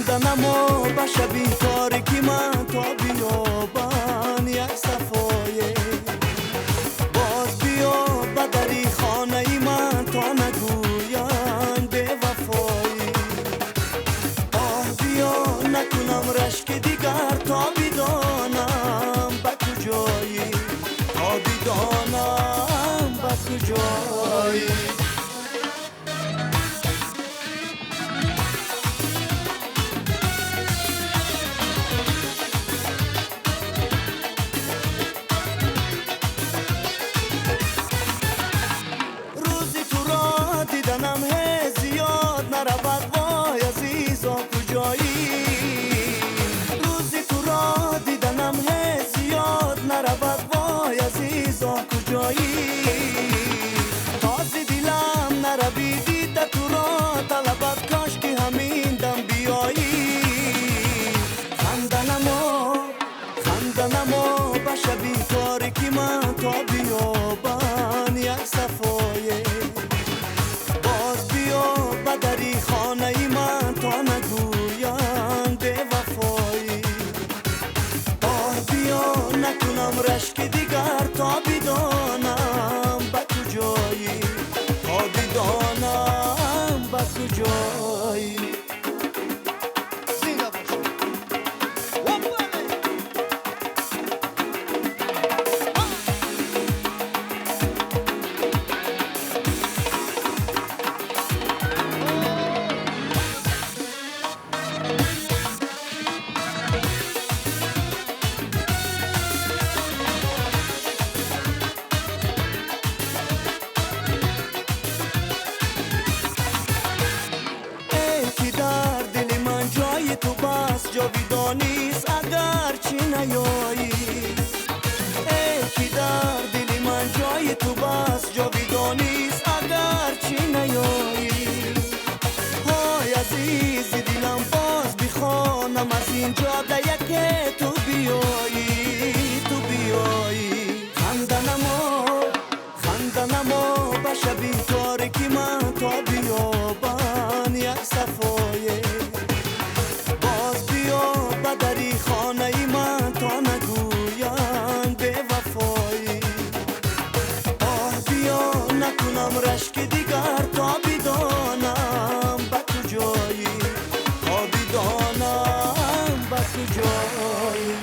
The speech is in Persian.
خندنما به شبی تاریکی من تا بیابان یک صفایه باز بیا به دری خانه ای من تا نگویم به وفایی آه بیا نکنم رشک دیگر تا بدانم به کجایی تا بدانم به کجایی دیدنم زیاد نرود وای عزیزا کجایی روزی تو را دیدنم زیاد نرود وای عزیزا کجایی تازی دلم نروی دیده تو را طلبت کاش که همین دم بیایی خندنما به شبی تاریکی من تا بیابان یک صفایه دری خانه ای من تا نگویم به وفایی آه بیا نکنم رشک دیگر تا بدانم به کجایی تا بدانم به کجایی تو بس جاویدانیست اگر چی نیایی ای که در دل من جای تو بس جاویدانیست اگر چی نیایی های عزیز دلم باز بخوانم از اینجا دیگه که تو بیایی خندنما به شبی تاریکی من تا بیابان یک صفایه دری خانه ای من تا نگویم به وفایی آه بیا نکنم رشک دیگر تا بدانم به کجایی تا بدانم به کجایی